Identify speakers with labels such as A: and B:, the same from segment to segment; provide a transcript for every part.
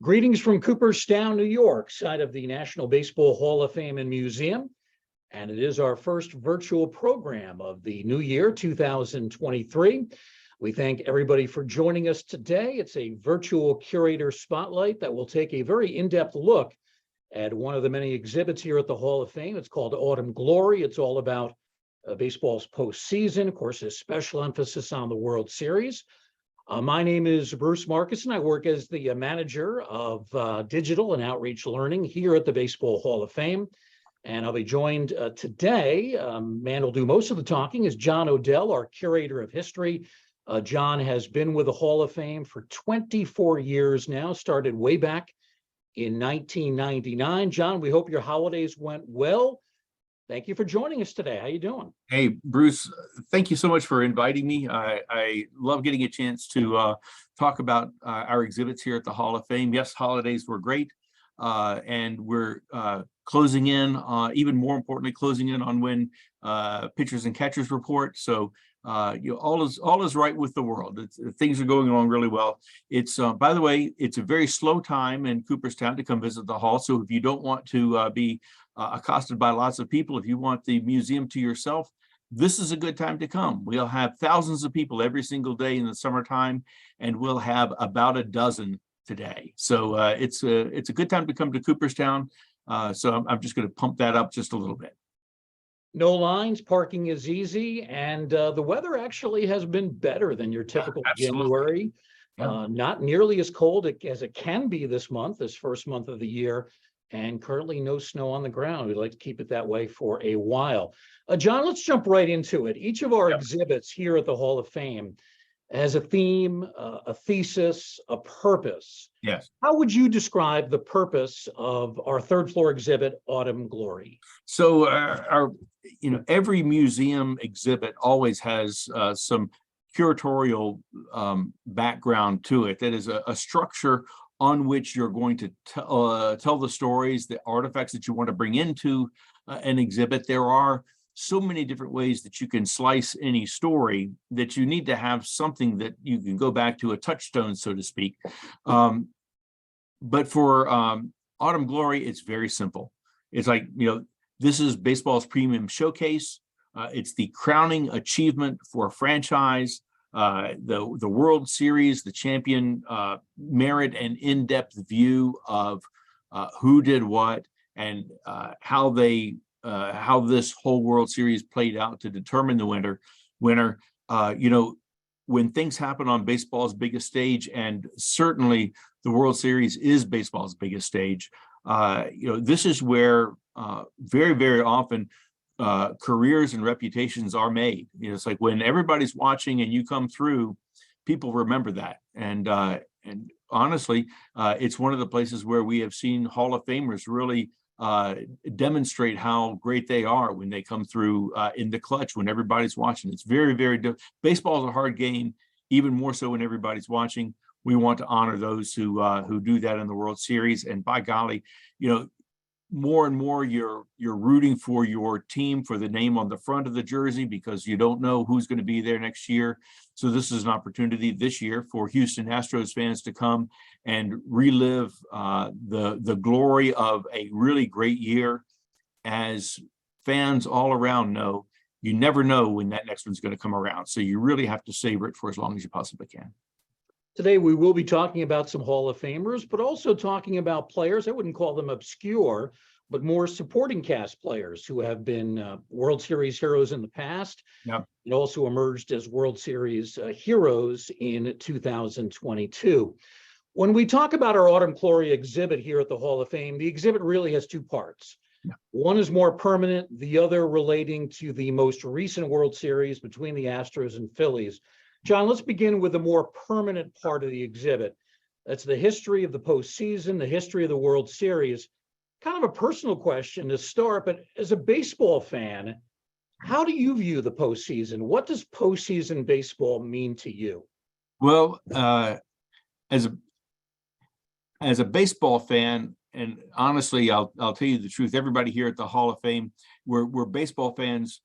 A: Greetings from Cooperstown, New York, site of the National Baseball Hall of Fame and Museum. And it is our first virtual program of the new year, 2023. We thank everybody for joining us today. It's a virtual curator spotlight that will take a very in-depth look at one of the many exhibits here at the Hall of Fame. It's called Autumn Glory. It's all about baseball's postseason, of course, a special emphasis on the World Series. My name is Bruce Marcus, and I work as the manager of digital and outreach learning here at the Baseball Hall of Fame. And I'll be joined today, man will do most of the talking, is John Odell, our curator of history. John has been with the Hall of Fame for 24 years now, started way back in 1999. John, we hope your holidays went well. Thank you for joining us today. How you doing?
B: Hey, Bruce, thank you so much for inviting me. I love getting a chance to talk about our exhibits here at the Hall of Fame. Yes, holidays were great. And we're closing in, even more importantly, closing in on when pitchers and catchers report. So all is right with the world. Things are going along really well. It's by the way, it's a very slow time in Cooperstown to come visit the hall. So if you don't want to be accosted by lots of people, if you want the museum to yourself, this is a good time to come. We'll have thousands of people every single day in the summertime, and we'll have about a dozen today. So it's a good time to come to Cooperstown. So I'm just going to pump that up just a little bit.
A: No lines, parking is easy, and the weather actually has been better than your typical January. Not nearly as cold as it can be this month, this first month of the year, and currently no snow on the ground. We'd like to keep it that way for a while. John, let's jump right into it. Each of our exhibits here at the Hall of Fame has a theme, a thesis, a purpose.
B: Yes.
A: How would you describe the purpose of our third floor exhibit, Autumn Glory?
B: So every museum exhibit always has some curatorial background to it. That is a structure on which you're going to tell the stories, the artifacts that you want to bring into an exhibit. There are so many different ways that you can slice any story that you need to have something that you can go back to, a touchstone, so to speak. But for Autumn Glory, it's very simple. It's like, this is baseball's premium showcase. It's the crowning achievement for a franchise. The World Series, the champion merit and in-depth view of who did what and how this whole World Series played out to determine the winner. When things happen on baseball's biggest stage, and certainly the World Series is baseball's biggest stage, this is where very, very often careers and reputations are made. It's like when everybody's watching and you come through, people remember that. And honestly, it's one of the places where we have seen Hall of Famers really demonstrate how great they are when they come through in the clutch when everybody's watching. It's very, very baseball is a hard game, even more so when everybody's watching. We want to honor those who do that in the World Series. And by golly, more and more you're rooting for your team, for the name on the front of the jersey, because you don't know who's going to be there next year. So this is an opportunity this year for Houston Astros fans to come and relive the glory of a really great year. As fans all around know, you never know when that next one's going to come around. So you really have to savor it for as long as you possibly can.
A: Today, we will be talking about some Hall of Famers, but also talking about players. I wouldn't call them obscure, but more supporting cast players who have been World Series heroes in the past.
B: Yep.
A: And also emerged as World Series heroes in 2022. When we talk about our Autumn Glory exhibit here at the Hall of Fame, the exhibit really has two parts.
B: Yeah.
A: One is more permanent, the other relating to the most recent World Series between the Astros and Phillies. John, let's begin with the more permanent part of the exhibit. That's the history of the postseason, the history of the World Series. Kind of a personal question to start, but as a baseball fan, how do you view the postseason? What does postseason baseball mean to you?
B: Well, as a baseball fan, and honestly, I'll tell you the truth, everybody here at the Hall of Fame, we're baseball fans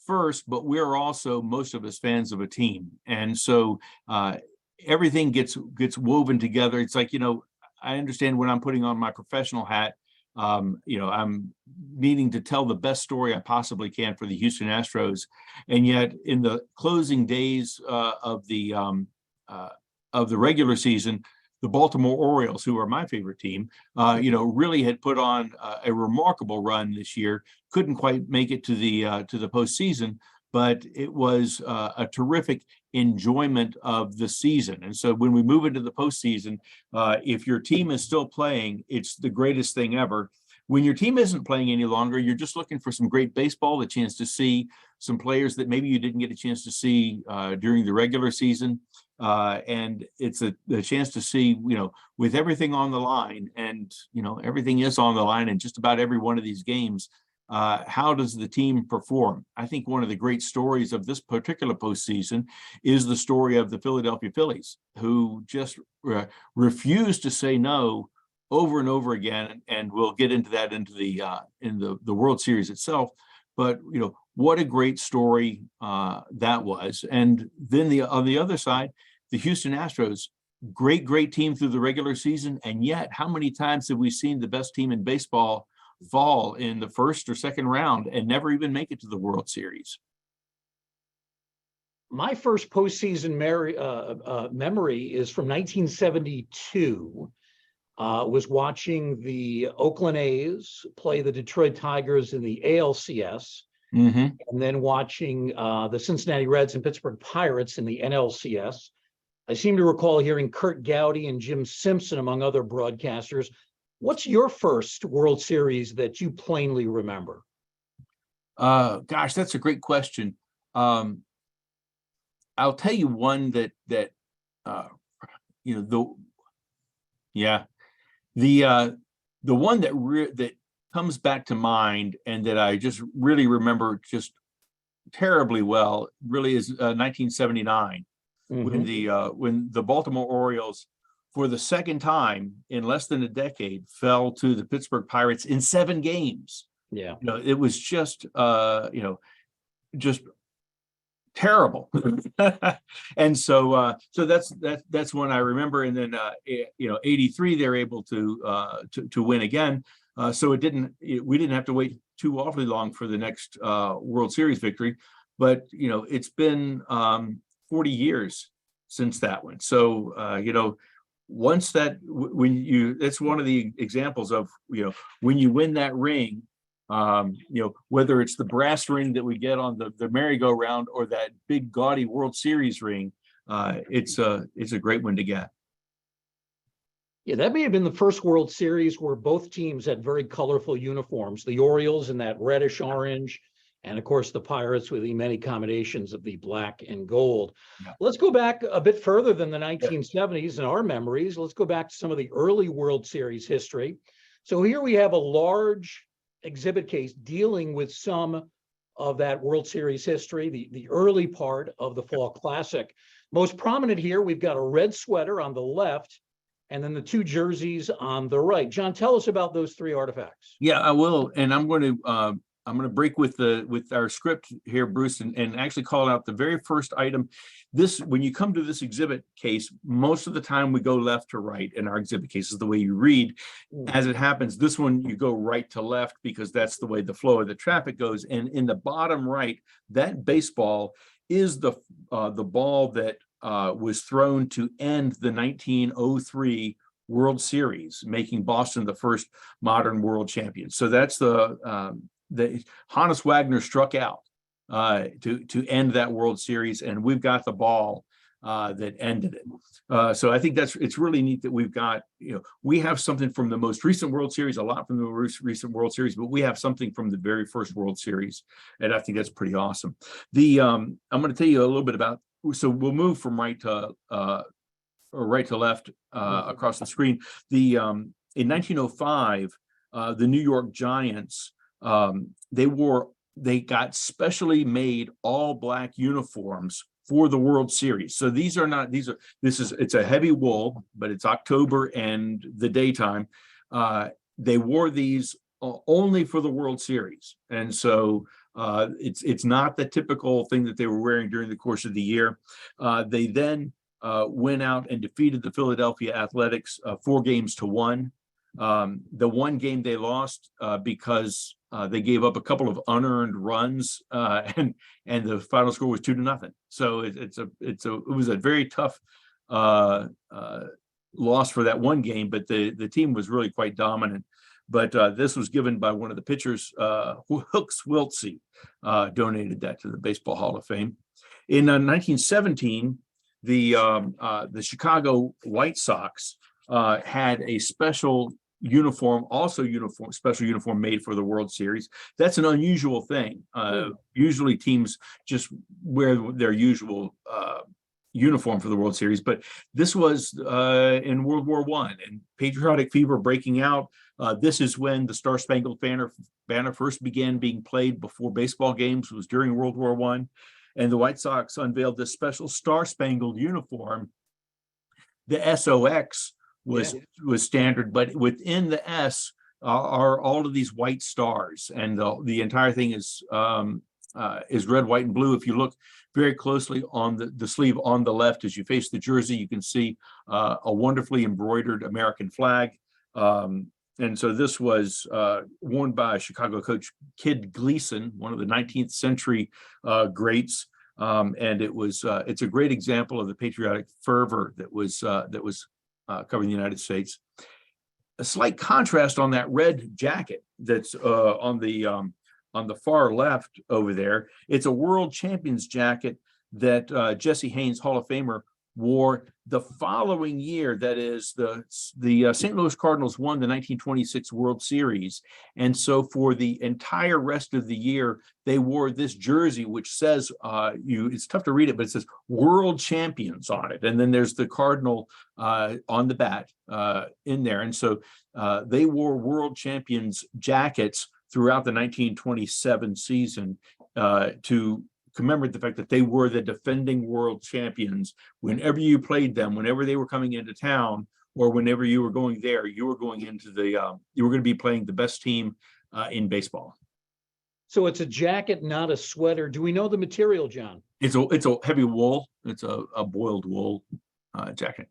B: first, but we're also, most of us, fans of a team. And so everything gets woven together. It's like, I understand when I'm putting on my professional hat, I'm needing to tell the best story I possibly can for the Houston Astros, and yet in the closing days of the regular season, the Baltimore Orioles, who are my favorite team, really had put on a remarkable run this year. Couldn't quite make it to the postseason, but it was a terrific enjoyment of the season. And so when we move into the postseason, if your team is still playing, it's the greatest thing ever. When your team isn't playing any longer, you're just looking for some great baseball, a chance to see some players that maybe you didn't get a chance to see during the regular season. And it's a chance to see, with everything on the line, and, everything is on the line in just about every one of these games. How does the team perform? I think one of the great stories of this particular postseason is the story of the Philadelphia Phillies, who just refused to say no over and over again, and we'll get into that in the World Series itself. But what a great story that was. And then on the other side, the Houston Astros, great team through the regular season, and yet how many times have we seen the best team in baseball fall in the first or second round and never even make it to the World Series?
A: My first postseason memory is from 1972. Was watching the Oakland A's play the Detroit Tigers in the ALCS, and then watching the Cincinnati Reds and Pittsburgh Pirates in the NLCS. I seem to recall hearing Curt Gowdy and Jim Simpson, among other broadcasters. What's your first World Series that you plainly remember?
B: Gosh, that's a great question. I'll tell you one that the one that comes back to mind and that I just really remember just terribly well really is 1979, when the Baltimore Orioles, for the second time in less than a decade, fell to the Pittsburgh Pirates in 7 games.
A: Yeah,
B: It was just just terrible. And so that's one I remember. And then 83 they're able to win again. So we didn't have to wait too awfully long for the next World Series victory. But it's been 40 years since that one. So once that's one of the examples of when you win that ring, whether it's the brass ring that we get on the merry-go-round or that big gaudy World Series ring, it's a great one to get.
A: Yeah, that may have been the first World Series where both teams had very colorful uniforms. The Orioles in that reddish orange, and of course the Pirates with the many combinations of the black and gold.
B: Yeah.
A: Let's go back a bit further than the 1970s in our memories. Let's go back to some of the early World Series history. So here we have a large exhibit case dealing with some of that World Series history, the early part of the Fall Classic. Most prominent here, we've got a red sweater on the left, and then the 2 jerseys on the right. John, tell us about those 3 artifacts.
B: Yeah, I will, and I'm going to break with our script here, Bruce, and actually call out the very first item. When you come to this exhibit case, most of the time we go left to right in our exhibit cases, the way you read. As it happens, this one you go right to left because that's the way the flow of the traffic goes. And in the bottom right, that baseball is the ball that was thrown to end the 1903 World Series, making Boston the first modern world champion. So that's the Hannes Wagner struck out to end that World Series, and we've got the ball that ended it. So I think it's really neat that we've got, we have something from the most recent World Series, a lot from the recent World Series, but we have something from the very first World Series, and I think that's pretty awesome. I'm going to tell you a little bit about. So we'll move from right to left across the screen. In 1905, the New York Giants. They got specially made all black uniforms for the World Series. So it's a heavy wool, but it's October and the daytime. They wore these only for the World Series. And so it's not the typical thing that they were wearing during the course of the year. They then went out and defeated the Philadelphia Athletics 4-1. The one game they lost because they gave up a couple of unearned runs, and the final score was 2-0. So it was a very tough loss for that one game, but the team was really quite dominant. But this was given by one of the pitchers, Hooks Wiltsey, donated that to the Baseball Hall of Fame. In 1917, the Chicago White Sox had a special special uniform made for the World Series. That's an unusual thing. Usually teams just wear their usual uniform for the World Series, but this was in World War I and patriotic fever breaking out. This is when the Star Spangled Banner first began being played before baseball games. It was during World War I, and the White Sox unveiled this special Star Spangled uniform. The SOX was standard, but within the S are all of these white stars, and the entire thing is red, white, and blue. If you look very closely on the sleeve on the left, as you face the jersey, you can see a wonderfully embroidered American flag. And so this was worn by Chicago coach Kid Gleason, one of the 19th century greats. And it's a great example of the patriotic fervor that was covering the United States. A slight contrast on that red jacket that's on the far left over there. It's a World Champions jacket that Jesse Haynes, Hall of Famer, wore the following year. That is, the St. Louis Cardinals won the 1926 World Series, and so for the entire rest of the year, they wore this jersey, which says, it's tough to read it, but it says World Champions on it, and then there's the Cardinal on the bat in there, and so they wore World Champions jackets throughout the 1927 season to commemorate the fact that they were the defending world champions. Whenever you played them, whenever they were coming into town, or whenever you were going there, you were going into you were going to be playing the best team in baseball.
A: So it's a jacket, not a sweater. Do we know the material, John?
B: It's a heavy wool. It's a boiled wool jacket.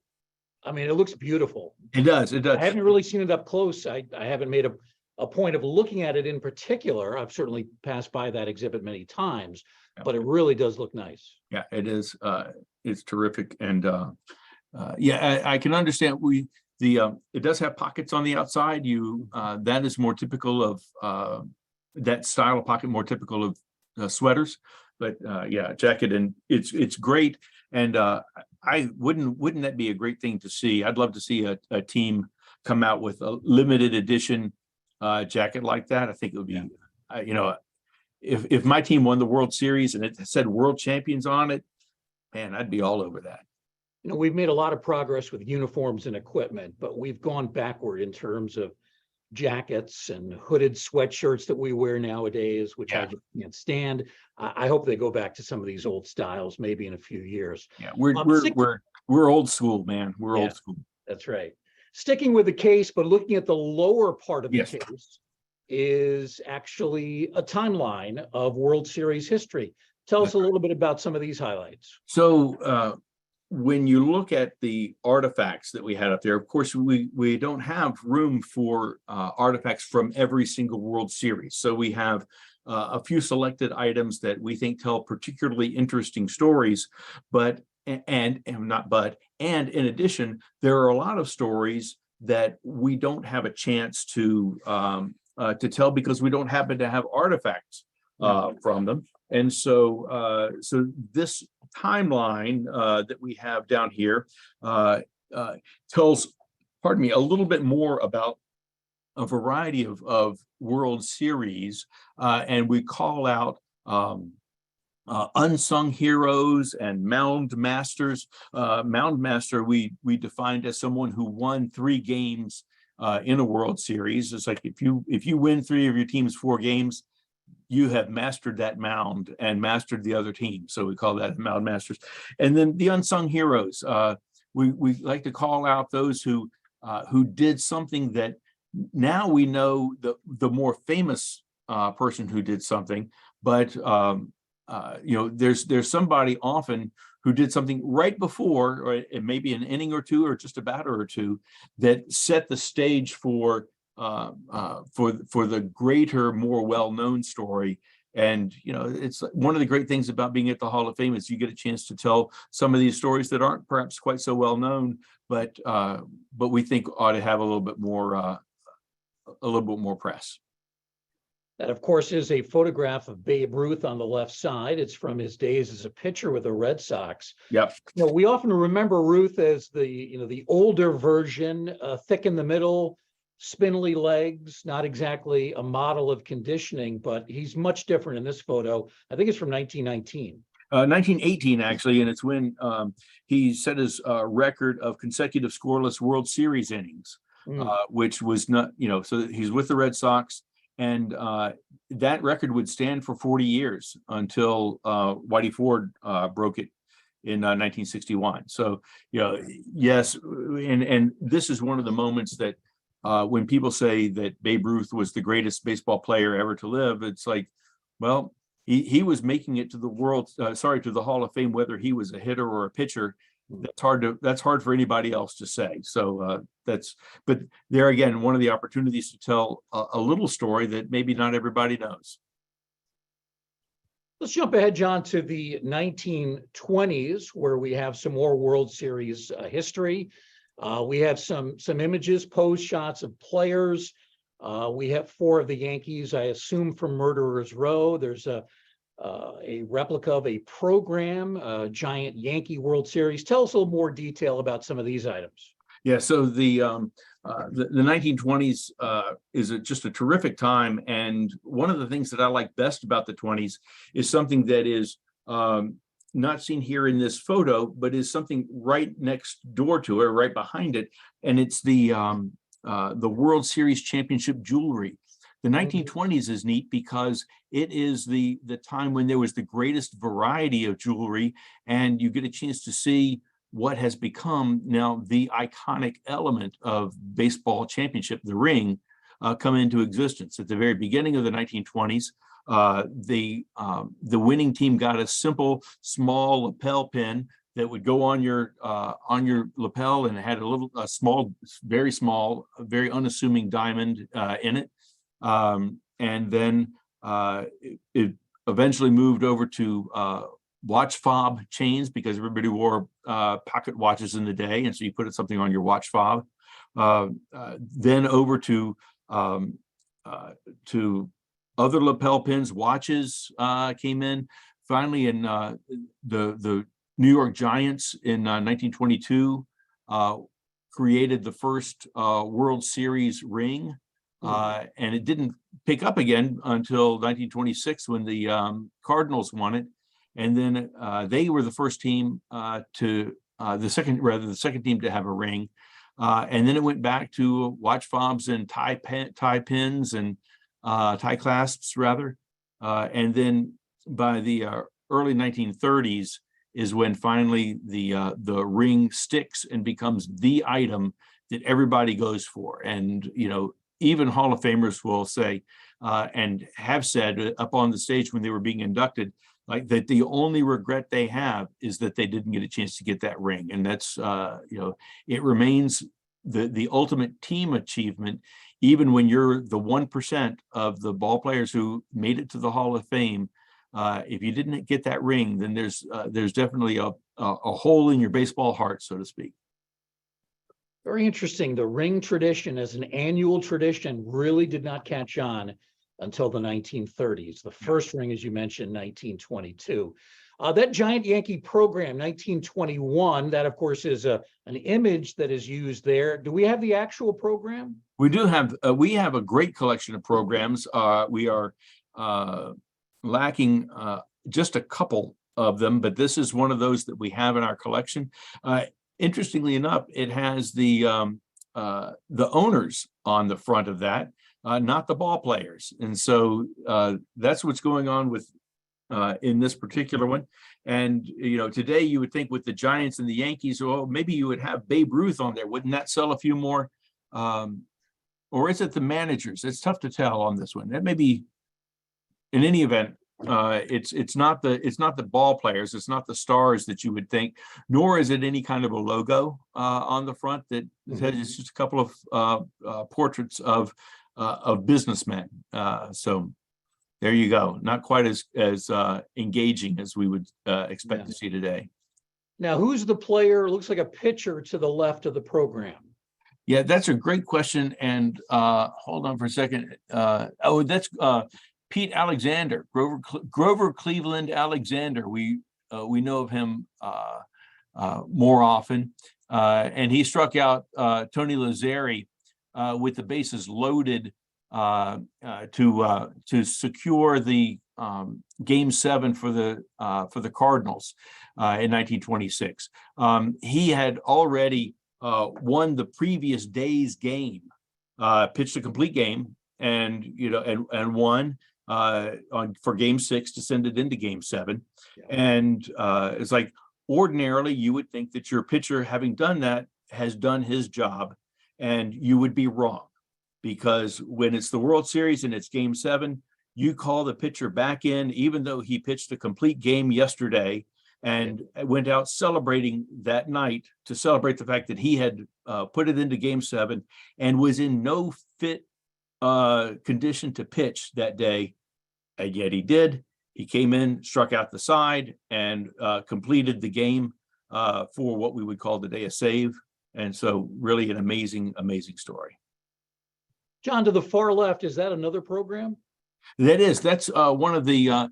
A: I mean, it looks beautiful.
B: It does. It does.
A: I haven't really seen it up close. I haven't made a point of looking at it in particular. I've certainly passed by that exhibit many times, but it really does look nice.
B: Yeah, it is. It's terrific. And I can understand it does have pockets on the outside. That is more typical of that style of pocket, more typical of sweaters, but jacket, and it's great. And wouldn't that be a great thing to see? I'd love to see a team come out with a limited edition jacket like that. I think it would be, if my team won the World Series and it said World Champions on it, man, I'd be all over that.
A: We've made a lot of progress with uniforms and equipment, but we've gone backward in terms of jackets and hooded sweatshirts that we wear nowadays, which I just can't stand. I hope they go back to some of these old styles, maybe in a few years.
B: Yeah, we're old school, man. We're old school.
A: That's right. Sticking with the case, but looking at the lower part of the case is actually a timeline of World Series history. Tell us a little bit about some of these highlights.
B: So when you look at the artifacts that we had up there, of course, we don't have room for artifacts from every single World Series. So we have a few selected items that we think tell particularly interesting stories, and in addition, there are a lot of stories that we don't have a chance to tell because we don't happen to have artifacts from them. And so this timeline that we have down here tells, a little bit more about a variety of World Series, and we call out unsung heroes and mound masters. Mound master we defined as someone who won 3 games in a World Series. It's like if you win 3 of your team's 4 games, you have mastered that mound and mastered the other team. So we call that mound masters. And then the unsung heroes. We like to call out those who did something that now we know the more famous person who did something, but there's somebody often who did something right before, or it may be an inning or two, or just a batter or two, that set the stage for the greater, more well-known story. And it's one of the great things about being at the Hall of Fame is you get a chance to tell some of these stories that aren't perhaps quite so well known, but we think ought to have a little bit more press.
A: That, of course, is a photograph of Babe Ruth on the left side. It's from his days as a pitcher with the Red Sox.
B: Yep.
A: We often remember Ruth as the older version, thick in the middle, spindly legs, not exactly a model of conditioning, but he's much different in this photo. I think it's from 1919.
B: 1918, actually, and it's when he set his record of consecutive scoreless World Series innings, which was not, so he's with the Red Sox, and that record would stand for 40 years until Whitey Ford broke it in 1961. So, yes, and this is one of the moments that when people say that Babe Ruth was the greatest baseball player ever to live, it's like, well, he was making it to the Hall of Fame, whether he was a hitter or a pitcher. That's hard for anybody else to say. So but there again, one of the opportunities to tell a little story that maybe not everybody knows.
A: Let's jump ahead, John, to the 1920s, where we have some more World Series history. We have some images, pose shots of players. We have 4 of the Yankees, I assume from Murderers Row. There's a replica of a program, a giant Yankee World Series. Tell us a little more detail about some of these items.
B: Yeah, so the 1920s is just a terrific time, and one of the things that I like best about the 20s is something that is not seen here in this photo, but is something right next door to it, right behind it, and it's the World Series championship jewelry. The 1920s is neat because it is the time when there was the greatest variety of jewelry, and you get a chance to see what has become now the iconic element of baseball championship, the ring, come into existence. At the very beginning of the 1920s, the winning team got a simple, small lapel pin that would go on your lapel, and it had a small, very small, very unassuming diamond in it. And then it eventually moved over to watch fob chains, because everybody wore pocket watches in the day, and so you put something on your watch fob. Then over to other lapel pins, watches came in. Finally, in the New York Giants in 1922 created the first World Series ring. And it didn't pick up again until 1926 when the Cardinals won it, and then they were the first team the second team to have a ring, and then it went back to watch fobs and tie pins and tie clasps rather, and then by the early 1930s is when finally the ring sticks and becomes the item that everybody goes for, and even Hall of Famers will say, and have said up on the stage when they were being inducted, like that the only regret they have is that they didn't get a chance to get that ring. And that's, it remains the ultimate team achievement, even when you're the 1% of the ball players who made it to the Hall of Fame. If you didn't get that ring, then there's definitely a hole in your baseball heart, so to speak.
A: Very interesting. The ring tradition as an annual tradition really did not catch on until the 1930s. The first ring, as you mentioned, 1922. That giant Yankee program, 1921, that of course is an image that is used there. Do we have the actual program?
B: We do have, we have a great collection of programs. We are lacking just a couple of them, but this is one of those that we have in our collection. Interestingly enough, it has the owners on the front of that, not the ball players. And so that's what's going on with in this particular one. And, today you would think with the Giants and the Yankees, well, maybe you would have Babe Ruth on there. Wouldn't that sell a few more? Or is it the managers? It's tough to tell on this one. That may be, in any event, It's not the ball players, it's not the stars that you would think, nor is it any kind of a logo on the front. That it's just a couple of portraits of businessmen. So there you go. Not quite as engaging as we would expect to see today.
A: Now, who's the player? Looks like a pitcher to the left of the program.
B: Yeah, that's a great question. And hold on for a second. That's Pete Alexander, Grover Cleveland Alexander. We know of him more often, and he struck out Tony Lazzeri with the bases loaded to secure the Game 7 for the Cardinals in 1926. He had already won the previous day's game, pitched a complete game, and won for Game 6 to send it into Game 7. Yeah. And it's like ordinarily you would think that your pitcher, having done that, has done his job, and you would be wrong, because when it's the World Series and it's Game 7, you call the pitcher back in, even though he pitched a complete game yesterday and went out celebrating that night to celebrate the fact that he had put it into Game 7 and was in no fit condition to pitch that day. And yet he did. He came in, struck out the side, and completed the game for what we would call today a save. And so really an amazing, amazing story.
A: John, to the far left, is that another program?
B: That's one of the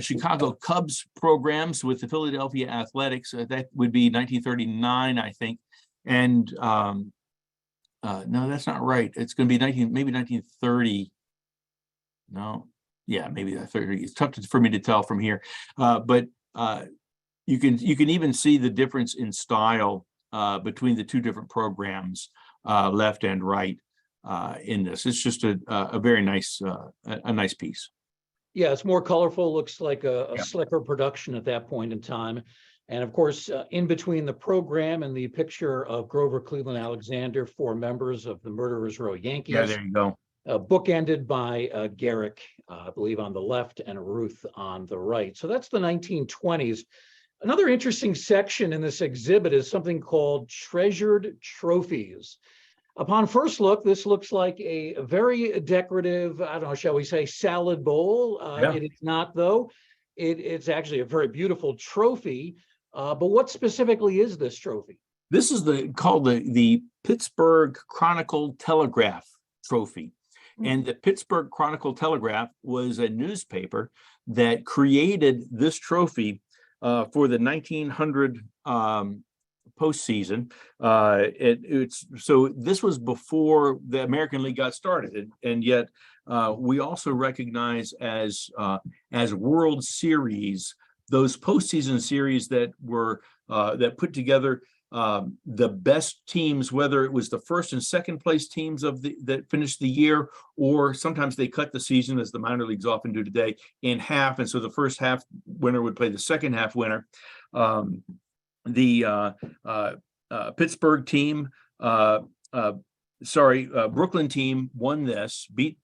B: Chicago Cubs programs with the Philadelphia Athletics. That would be 1939, I think. And no, that's not right. It's going to be maybe 1930. No, yeah, maybe 30. It's tough for me to tell from here, but you can even see the difference in style between the two different programs, left and right. In this, it's just a very nice a nice piece.
A: Yeah, it's more colorful. Looks like a slicker production at that point in time, and of course, in between the program and the picture of Grover Cleveland Alexander, 4 members of the Murderers Row Yankees.
B: Yeah, there you go.
A: Bookended by Garrick, I believe, on the left, and Ruth on the right. So that's the 1920s. Another interesting section in this exhibit is something called Treasured Trophies. Upon first look, this looks like a very decorative, I don't know, shall we say, salad bowl. It is not, though. It's actually a very beautiful trophy. But what specifically is this trophy?
B: This is called the Pittsburgh Chronicle Telegraph Trophy. And the Pittsburgh Chronicle Telegraph was a newspaper that created this trophy for the 1900 postseason. So this was before the American League got started, and yet we also recognize as World Series those postseason series that were that put together the best teams, whether it was the first and second place teams that finished the year, or sometimes they cut the season, as the minor leagues often do today, in half, and so the first half winner would play the second half winner. The Pittsburgh team, Brooklyn team won this, beat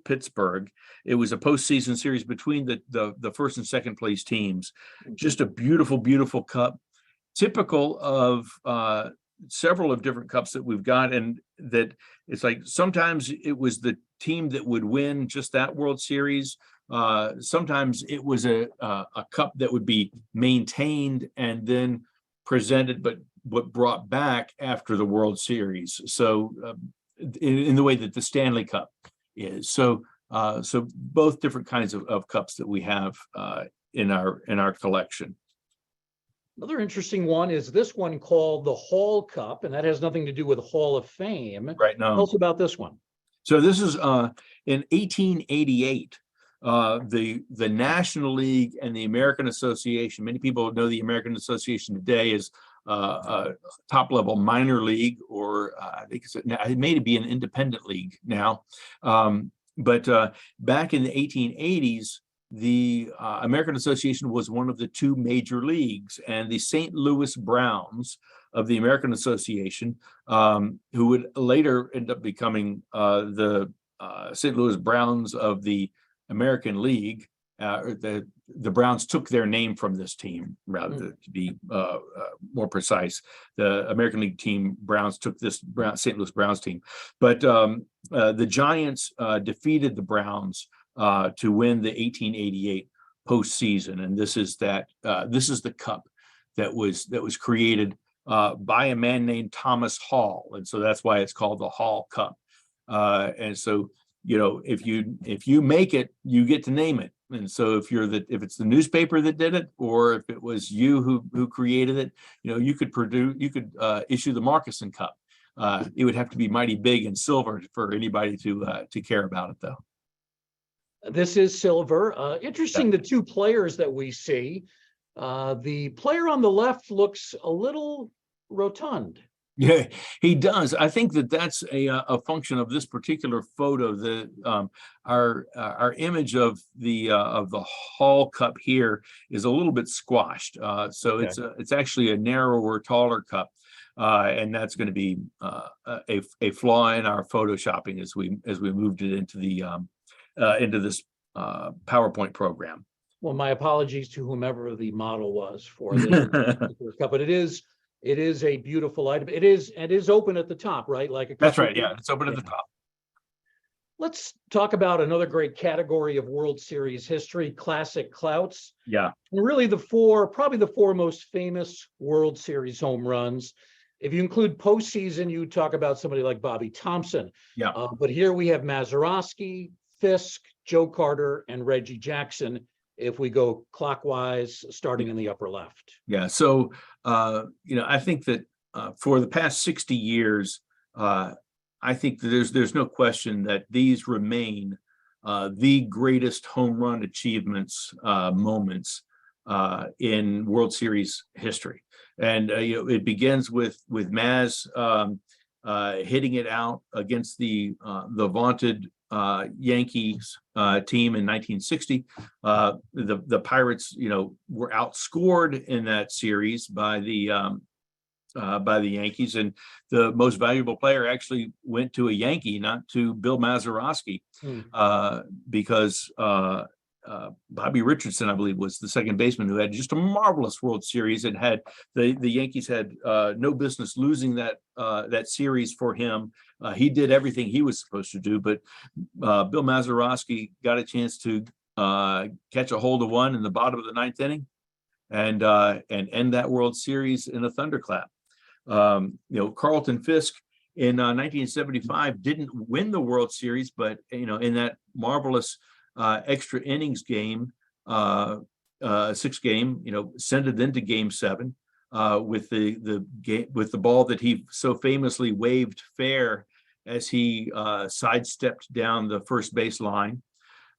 B: Pittsburgh. It was a postseason series between the first and second place teams. Just a beautiful, beautiful cup, typical of several of different cups that we've got, and that it's like sometimes it was the team that would win just that World Series. Sometimes it was a cup that would be maintained and then presented, but brought back after the World Series. So in the way that the Stanley Cup is. So both different kinds of cups that we have in our collection.
A: Another interesting one is this one called the Hall Cup, and that has nothing to do with Hall of Fame.
B: Right. Now,
A: tell us about this one.
B: So this is in 1888. The National League and the American Association. Many people know the American Association today as a top-level minor league, or I think it may be an independent league now. But back in the 1880s, the American Association was one of the 2 major leagues, and the St. Louis Browns of the American Association, who would later end up becoming the St. Louis Browns of the American League, the Browns took their name from this team, rather to be more precise. The American League team Browns took this St. Louis Browns team, but the Giants defeated the Browns to win the 1888 postseason, and this is the cup that was created by a man named Thomas Hall, and so that's why it's called the Hall Cup. And so, if you make it, you get to name it. And so if it's the newspaper that did it, or if it was you who created it, you could issue the Markison Cup. It would have to be mighty big and silver for anybody to care about it, though.
A: This is silver. Interesting, the two players that we see. The player on the left looks a little rotund.
B: Yeah, he does. I think that's a function of this particular photo. Our image of the Hall Cup here is a little bit squashed. So okay. It's actually a narrower, taller cup, and that's going to be a flaw in our photoshopping as we moved it into this PowerPoint program.
A: Well, my apologies to whomever the model was for this cup, but it is a beautiful item. It is open at the top, right?
B: That's right. Yeah, it's open at the top.
A: Let's talk about another great category of World Series history: classic clouts.
B: Yeah,
A: and really probably the four most famous World Series home runs. If you include postseason, you talk about somebody like Bobby Thompson.
B: Yeah.
A: But here we have Mazeroski, Fisk, Joe Carter, and Reggie Jackson, if we go clockwise, starting in the upper left.
B: Yeah. So, I think that for the past 60 years, I think that there's no question that these remain the greatest home run achievements, moments in World Series history. And, it begins with Maz hitting it out against the vaunted Yankees team in 1960. The Pirates, were outscored in that series by the Yankees, and the most valuable player actually went to a Yankee, not to Bill Mazeroski, because Bobby Richardson, I believe, was the second baseman who had just a marvelous World Series, and had the Yankees had no business losing that series for him. He did everything he was supposed to do, but Bill Mazeroski got a chance to catch a hold of one in the bottom of the ninth inning, and end that World Series in a thunderclap. Carlton Fisk in 1975 didn't win the World Series, but in that marvelous extra innings game, 6 game, sent it into Game 7 with the ball that he so famously waved fair as he sidestepped down the first base line.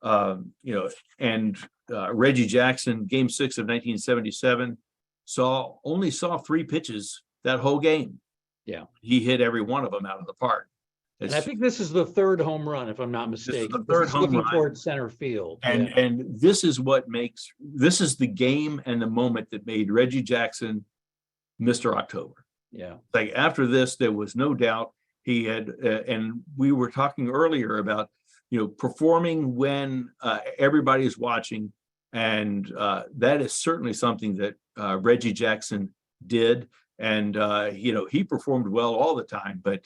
B: And Reggie Jackson, Game 6 of 1977, only saw 3 pitches that whole game.
A: Yeah,
B: he hit every one of them out of the park.
A: And I think this is the third home run, if I'm not mistaken.
B: This is the third home run
A: towards center field.
B: And this is the game and the moment that made Reggie Jackson Mr. October.
A: Yeah.
B: Like, after this, there was no doubt he had, and we were talking earlier about, performing when everybody's watching. And that is certainly something that Reggie Jackson did. And, he performed well all the time, but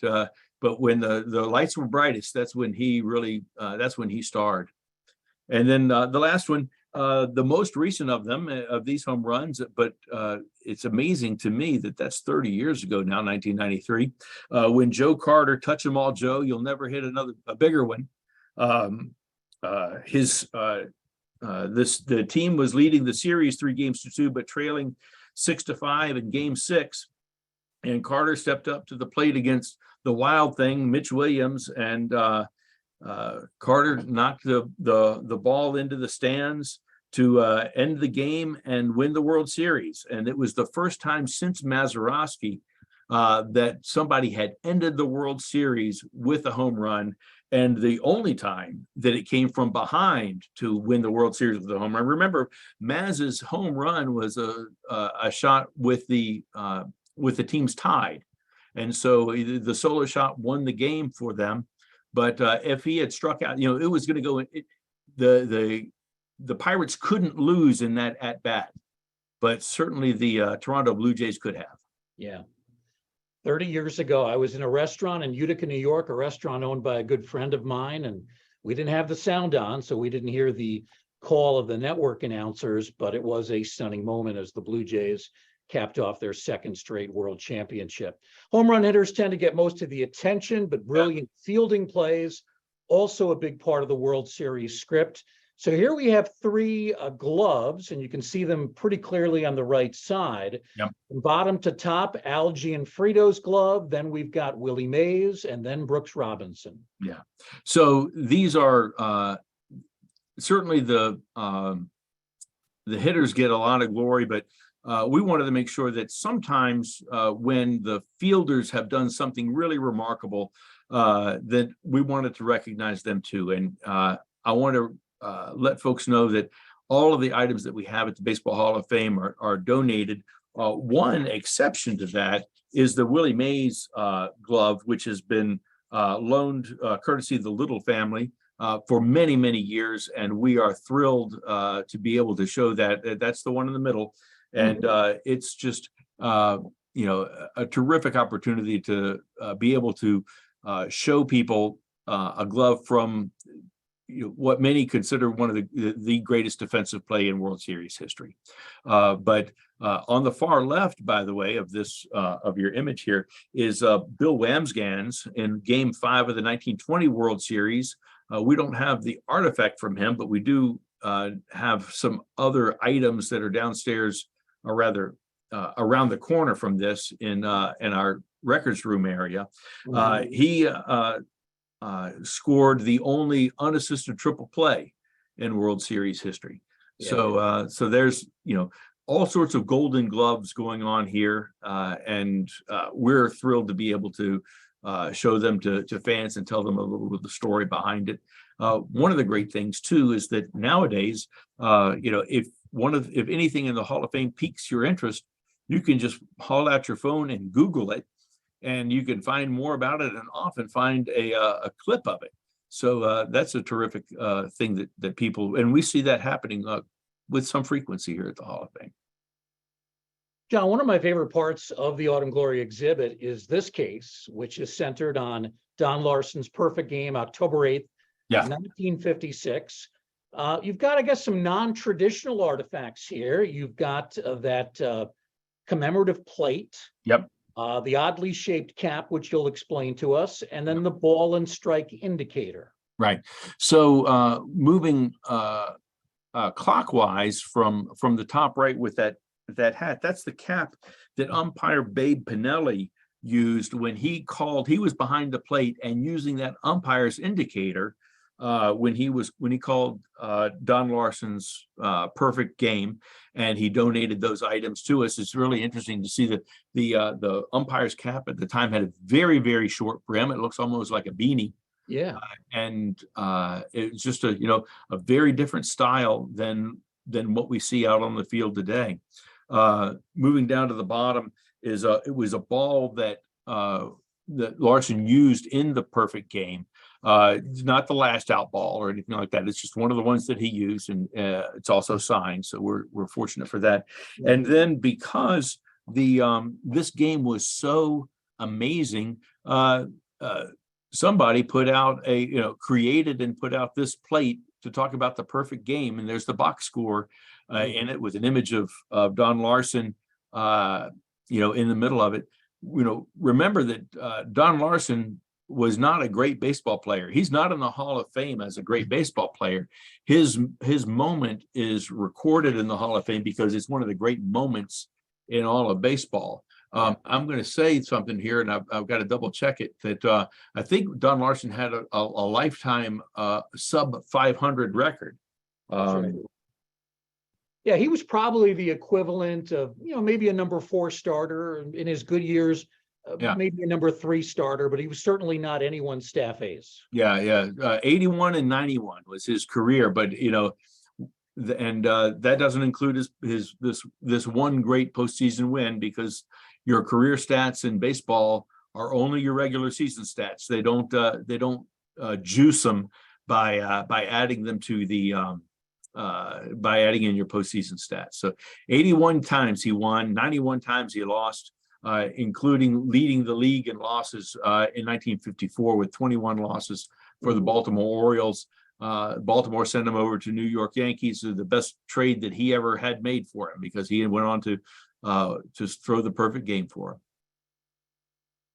B: when the lights were brightest, that's when he starred. And then the last one, the most recent of them, of these home runs, but it's amazing to me that that's 30 years ago now, 1993, when Joe Carter, touch 'em all Joe, you'll never hit a bigger one. The team was leading the series 3-2, but trailing 6-5 in Game 6. And Carter stepped up to the plate against the Wild Thing, Mitch Williams, and Carter knocked the ball into the stands to end the game and win the World Series. And it was the first time since Mazeroski that somebody had ended the World Series with a home run, and the only time that it came from behind to win the World Series with a home run. Remember, Maz's home run was a shot with the teams tied. And so the solo shot won the game for them. But if he had struck out, it was going to go in. the Pirates couldn't lose in that at bat, but certainly the Toronto Blue Jays could have.
A: Yeah. 30 years ago, I was in a restaurant in Utica, New York, a restaurant owned by a good friend of mine, and we didn't have the sound on, so we didn't hear the call of the network announcers, but it was a stunning moment as the Blue Jays capped off their second straight world championship. Home run hitters tend to get most of the attention, but brilliant fielding plays, also a big part of the World Series script. So here we have three gloves, and you can see them pretty clearly on the right side.
B: Yep.
A: From bottom to top, Algie and Frito's glove. Then we've got Willie Mays, and then Brooks Robinson.
B: Yeah. So these are certainly the hitters get a lot of glory, but we wanted to make sure that sometimes when the fielders have done something really remarkable, that we wanted to recognize them too. And I want to let folks know that all of the items that we have at the Baseball Hall of Fame are donated. One exception to that is the Willie Mays glove, which has been loaned courtesy of the Little family for many, many years. And we are thrilled to be able to show that. That's the one in the middle. And it's just, a terrific opportunity to be able to show people a glove from what many consider one of the greatest defensive play in World Series history. But on the far left, by the way, of this of your image here is Bill Wamsgans in Game 5 of the 1920 World Series. We don't have the artifact from him, but we do have some other items that are downstairs, or rather around the corner from this in our records room area. He scored the only unassisted triple play in World Series history. Yeah. So there's all sorts of golden gloves going on here, and we're thrilled to be able to show them to fans and tell them a little bit of the story behind it. One of the great things too is that nowadays, if anything in the Hall of Fame piques your interest, you can just haul out your phone and Google it, and you can find more about it and often find a clip of it. So that's a terrific thing that people, and we see that happening with some frequency here at the Hall of Fame.
A: John, one of my favorite parts of the Autumn Glory exhibit is this case, which is centered on Don Larsen's perfect game, October 8th, 1956. You've got, I guess, some non-traditional artifacts here. You've got that commemorative plate.
B: Yep.
A: The oddly shaped cap, which you'll explain to us, and then the ball and strike indicator.
B: Right. So moving clockwise from the top right with that hat, that's the cap that umpire Babe Pinelli used when he was behind the plate and using that umpire's indicator when he called Don Larsen's perfect game, and he donated those items to us. It's really interesting to see that the umpire's cap at the time had a very, very short brim. It looks almost like a beanie.
A: Yeah.
B: And it's just a very different style than what we see out on the field today. Moving down to the bottom it was a ball that Larsen used in the perfect game. It's not the last out ball or anything like that. It's just one of the ones that he used, and it's also signed. So we're fortunate for that. Yeah. And then because this game was so amazing, somebody created and put out this plate to talk about the perfect game, and there's the box score in it with an image of Don Larsen, in the middle of it. Remember that Don Larsen was not a great baseball player. He's not in the Hall of Fame as a great baseball player. His moment is recorded in the Hall of Fame because it's one of the great moments in all of baseball. I'm going to say something here, and I've got to double check it, that I think Don Larsen had a lifetime sub 500 record.
A: Yeah, he was probably the equivalent of, maybe a number 4 starter in his good years, maybe a number 3 starter, but he was certainly not anyone's staff ace.
B: 81 and 91 was his career, but that doesn't include this one great postseason win, because your career stats in baseball are only your regular season stats. They don't juice them by adding them to the by adding in your postseason stats. So 81 times he won, 91 times he lost, including leading the league in losses in 1954 with 21 losses for the Baltimore Orioles. Baltimore sent him over to New York Yankees, the best trade that he ever had made for him, because he went on to throw the perfect game for him.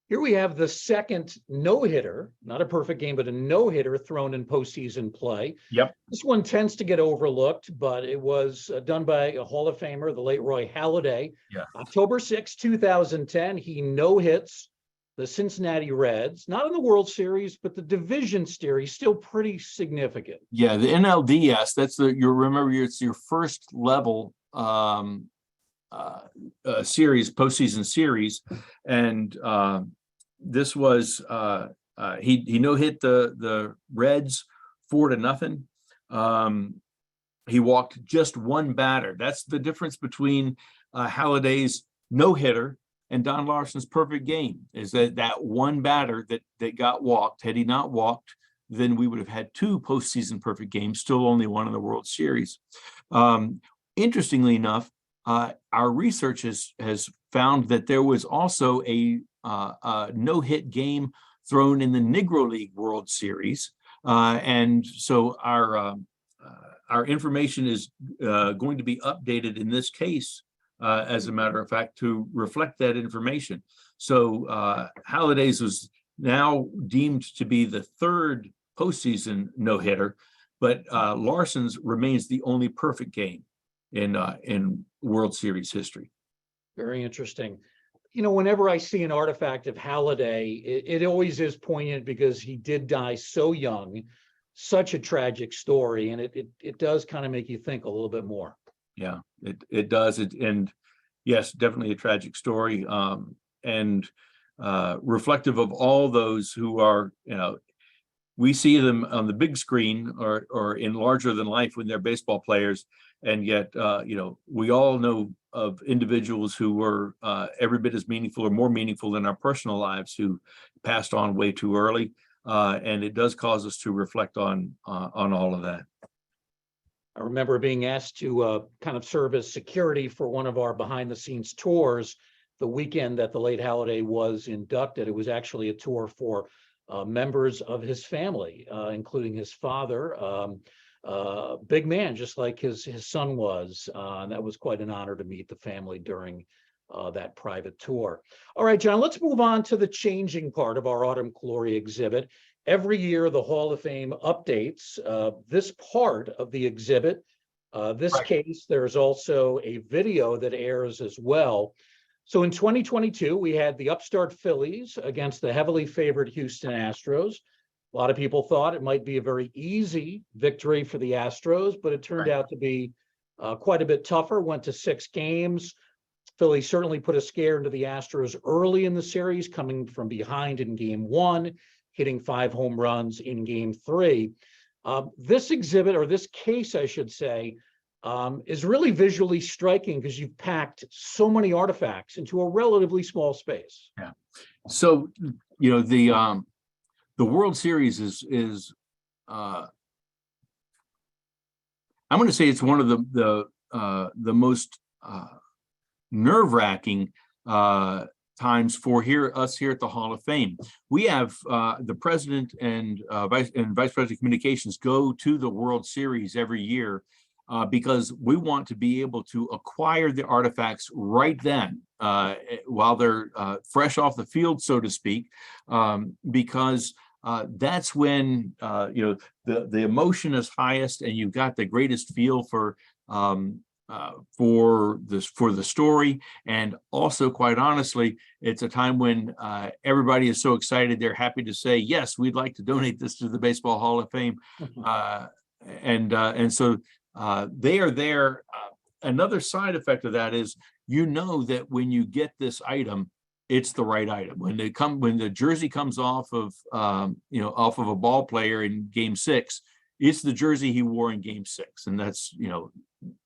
A: Here we have the second no-hitter, not a perfect game, but a no-hitter thrown in postseason play.
B: Yep.
A: This one tends to get overlooked, but it was done by a Hall of Famer, the late Roy Halladay.
B: Yeah.
A: October 6, 2010, he no-hits the Cincinnati Reds, not in the World Series, but the division series, still pretty significant.
B: Yeah, the NLDS, that's it's your first level series, postseason series, and this was he no-hit the Reds 4-0. He walked just one batter. That's the difference between Halladay's no-hitter and Don Larsen's perfect game, is that one batter that got walked. Had he not walked, then we would have had two postseason perfect games, still only one in the World Series. Interestingly enough, our research has found that there was also a no-hit game thrown in the Negro League World Series, and so our information is going to be updated in this case, as a matter of fact, to reflect that information. So Halladay's was now deemed to be the third postseason no-hitter, but Larsen's remains the only perfect game in World Series history.
A: Very interesting. You know, whenever I see an artifact of Halladay, it always is poignant because he did die so young, such a tragic story, and it does kind of make you think a little bit more.
B: Yeah, it does. And yes, definitely a tragic story, and reflective of all those who are, we see them on the big screen or in larger than life when they're baseball players. And yet, we all know of individuals who were every bit as meaningful or more meaningful than our personal lives, who passed on way too early. And it does cause us to reflect on all of that.
A: I remember being asked to kind of serve as security for one of our behind the scenes tours the weekend that the late Halladay was inducted. It was actually a tour for members of his family, including his father, big man, just like his son was. And that was quite an honor to meet the family during that private tour. All right, John, let's move on to the changing part of our Autumn Glory exhibit. Every year, the Hall of Fame updates this part of the exhibit. This case, there's also a video that airs as well. So in 2022, we had the upstart Phillies against the heavily favored Houston Astros. A lot of people thought it might be a very easy victory for the Astros, but it turned out to be quite a bit tougher, went to 6 games. Philly certainly put a scare into the Astros early in the series, coming from behind in game 1, hitting 5 home runs in game 3. This exhibit, or this case, I should say, is really visually striking because you've packed so many artifacts into a relatively small space.
B: Yeah. So, the World Series is I'm going to say it's one of the most nerve-wracking times for us here at the Hall of Fame. We have the president and vice president of communications go to the World Series every year because we want to be able to acquire the artifacts right then while they're fresh off the field, so to speak, because that's when the emotion is highest, and you've got the greatest feel for the story. And also, quite honestly, it's a time when everybody is so excited, they're happy to say, yes, we'd like to donate this to the Baseball Hall of Fame. And so they are there. Another side effect of that is, that when you get this item, it's the right item. When the jersey comes off of a ball player in game 6, it's the jersey he wore in game 6. And that's,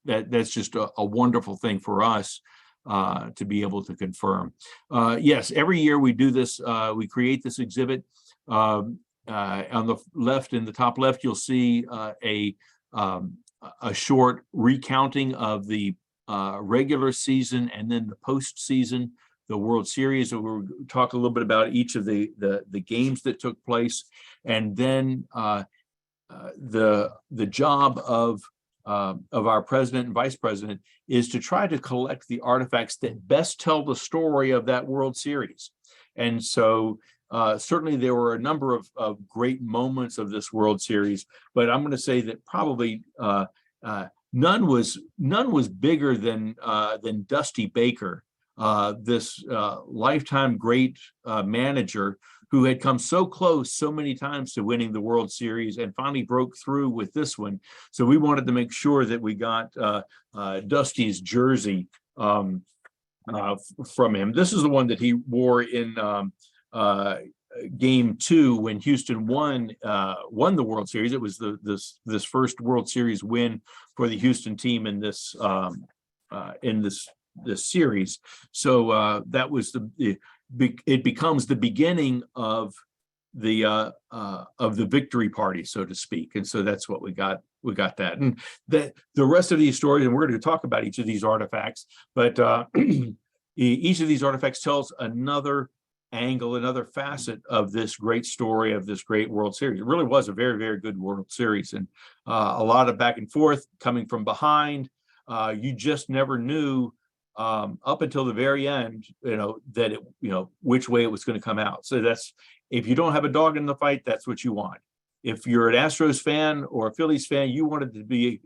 B: that's just a wonderful thing for us to be able to confirm. Yes, every year we do this, we create this exhibit. On the left, in the top left, you'll see a a short recounting of the regular season and then the postseason, the World Series. We'll talk a little bit about each of the games that took place, and then the job of our president and vice president is to try to collect the artifacts that best tell the story of that World Series. And so certainly there were a number of great moments of this World Series, but I'm going to say that probably none was bigger than Dusty Baker, this lifetime great manager who had come so close so many times to winning the World Series and finally broke through with this one. So we wanted to make sure that we got Dusty's jersey from him. This is the one that he wore in Game 2 when Houston won the World Series. It was this first World Series win for the Houston team in this series. So that was it becomes the beginning of the victory party, so to speak. And so that's what we got that. And the rest of these stories, and we're going to talk about each of these artifacts, but each of these artifacts tells another angle, another facet of this great story of this great World Series. It really was a very, very good World Series, and a lot of back and forth coming from behind. You just never knew up until the very end, that which way it was going to come out. So that's, if you don't have a dog in the fight, that's what you want. If you're an Astros fan or a Phillies fan, you want it to be,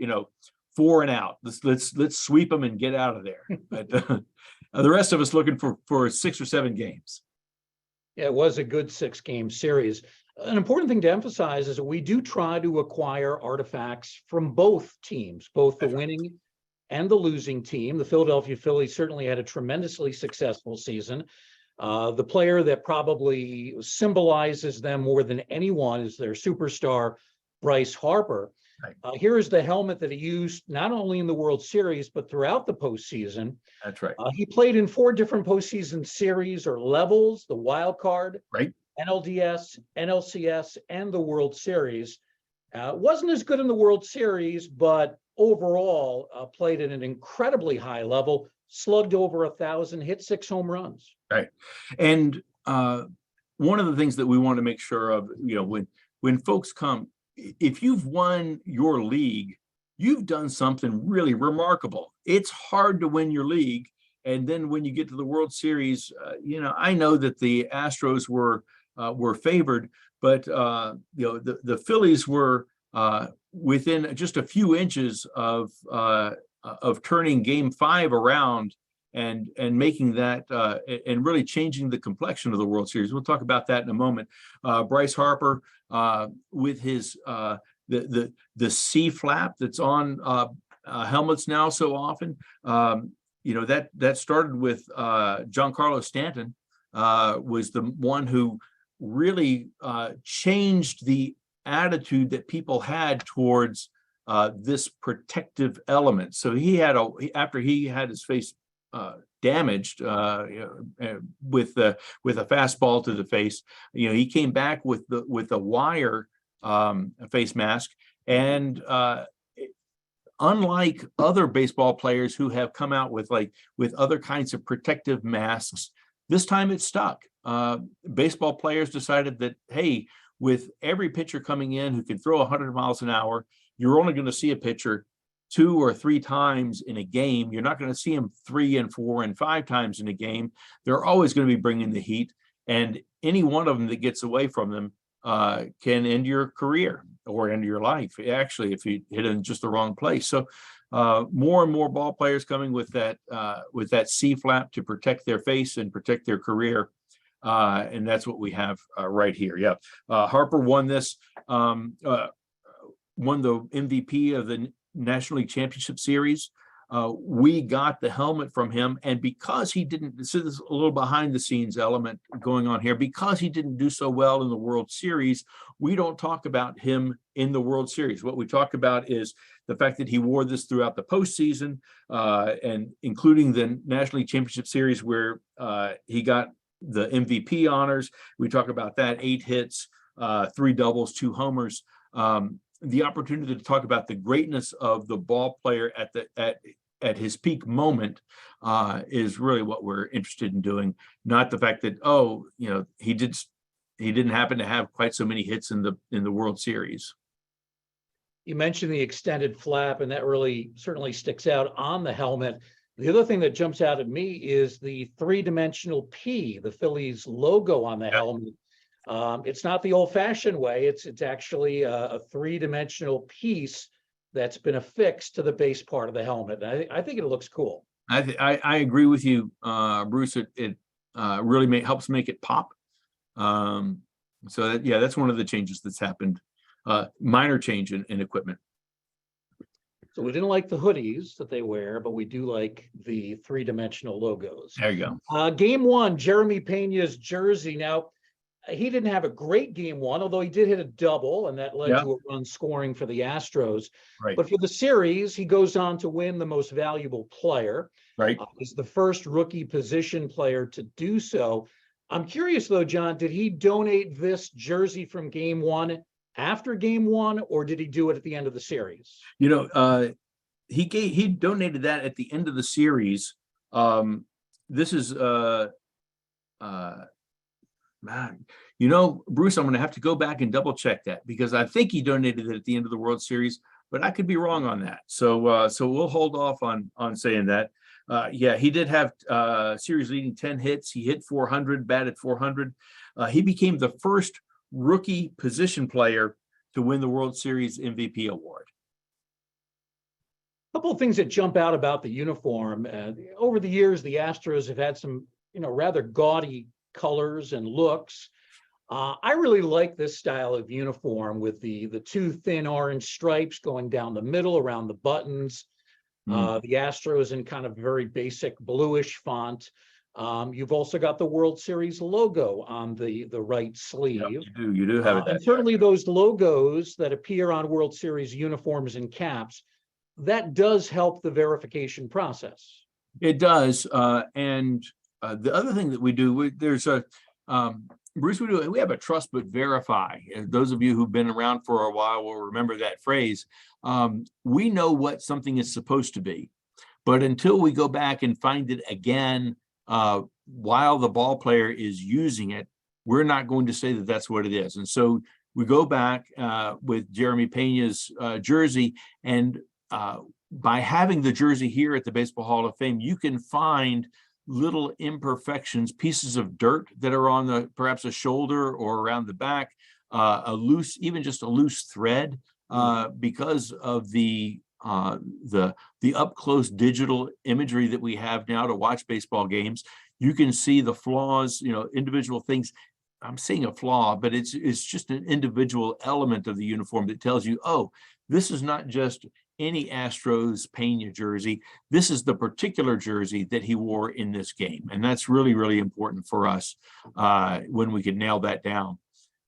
B: 4 and out. Let's sweep them and get out of there. But the rest of us looking for 6 or 7 games.
A: Yeah, it was a good 6-game series. An important thing to emphasize is that we do try to acquire artifacts from both teams, both the winning and the losing team. The Philadelphia Phillies certainly had a tremendously successful season. The player that probably symbolizes them more than anyone is their superstar, Bryce Harper.
B: Right.
A: Here is the helmet that he used not only in the World Series, but throughout the postseason.
B: That's right.
A: He played in 4 different postseason series or levels: the wild card,
B: right,
A: NLDS, NLCS, and the World Series. Wasn't as good in the World Series, but overall played at an incredibly high level, slugged over 1,000, hit 6 home runs.
B: Right. And one of the things that we want to make sure of, when folks come, if you've won your league, you've done something really remarkable. It's hard to win your league. And then when you get to the World Series, I know that the Astros were favored, but the Phillies were within just a few inches of turning Game 5 around and making that and really changing the complexion of the World Series. We'll talk about that in a moment. Bryce Harper with his the C flap that's on helmets now so often. That started with Giancarlo Stanton, was the one who really changed the attitude that people had towards this protective element. So after he had his face damaged with a fastball to the face, he came back with a wire face mask, and unlike other baseball players who have come out with other kinds of protective masks, this time it stuck. Baseball players decided that, hey, with every pitcher coming in who can throw 100 miles an hour, you're only going to see a pitcher 2 or 3 times in a game. You're not going to see him 3 and 4 and 5 times in a game. They're always going to be bringing the heat, and any one of them that gets away from them can end your career or end your life, actually, if you hit in just the wrong place. So more and more ball players coming with that C flap to protect their face and protect their career. And that's what we have right here. Yeah. Harper won this, won the MVP of the National League Championship Series. We got the helmet from him, and because he didn't, so there's a little behind the scenes element going on here, because he didn't do so well in the World Series, we don't talk about him in the World Series. What we talk about is the fact that he wore this throughout the postseason, and including the National League Championship Series where he got the MVP honors. We talk about that: 8 hits, 3 doubles, 2 homers. the opportunity to talk about the greatness of the ball player at his peak moment is really what we're interested in doing. Not the fact that, oh, he didn't happen to have quite so many hits in the World Series.
A: You mentioned the extended flap, and that really certainly sticks out on the helmet. The other thing that jumps out at me is the three-dimensional P, the Phillies logo on the helmet. It's not the old-fashioned way. It's actually a three-dimensional piece that's been affixed to the base part of the helmet. And I think it looks cool.
B: I agree with you, Bruce. It really helps make it pop. So that's one of the changes that's happened. Minor change in equipment.
A: So we didn't like the hoodies that they wear, but we do like the three-dimensional logos.
B: There you go.
A: Game one, Jeremy Pena's jersey. Now, he didn't have a great game one, although he did hit a double, and that led to a run scoring for the Astros.
B: Right.
A: But for the series, he goes on to win the most valuable player.
B: Right.
A: He's the first rookie position player to do so. I'm curious, though, John, did he donate this jersey from game one after game one, or did he do it at the end of the series?
B: He donated that at the end of the series. This is man, Bruce, I'm going to have to go back and double check that, because I think he donated it at the end of the World Series, but I could be wrong on that. So we'll hold off on saying that. He did have series leading 10 hits. He hit 400, batted 400. He became the first rookie position player to win the World Series MVP award.
A: A couple of things that jump out about the uniform. Over the years, the Astros have had some, rather gaudy colors and looks. I really like this style of uniform with the two thin orange stripes going down the middle around the buttons. The Astros in kind of very basic bluish font. You've also got the World Series logo on the right sleeve.
B: Yep, you do have it.
A: And certainly those logos that appear on World Series uniforms and caps, that does help the verification process.
B: It does. And the other thing that we do, there's a Bruce, we have a trust but verify. Those of you who've been around for a while will remember that phrase. We know what something is supposed to be, but until we go back and find it again while the ball player is using it, we're not going to say that that's what it is. And so we go back with Jeremy Pena's jersey, and by having the jersey here at the Baseball Hall of Fame, you can find little imperfections, pieces of dirt that are on perhaps a shoulder or around the back, even just a loose thread, because of the up close digital imagery that we have now to watch baseball games. You can see the flaws, individual things. I'm seeing a flaw, but it's just an individual element of the uniform that tells you, oh, this is not just any Astros Pena jersey. This is the particular jersey that he wore in this game. And that's really, really important for us when we can nail that down.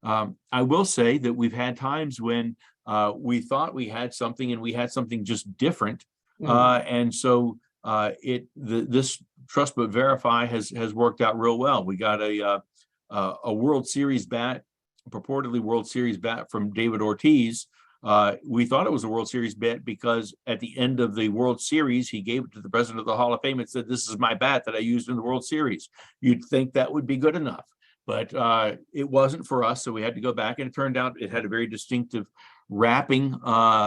B: I will say that we've had times when we thought we had something and we had something just different. And so this trust but verify has worked out real well. We got a World Series bat, purportedly World Series bat from David Ortiz. We thought it was a World Series bat because at the end of the World Series, he gave it to the president of the Hall of Fame and said, "This is my bat that I used in the World Series." You'd think that would be good enough, but it wasn't for us. So we had to go back, and it turned out it had a very distinctive wrapping,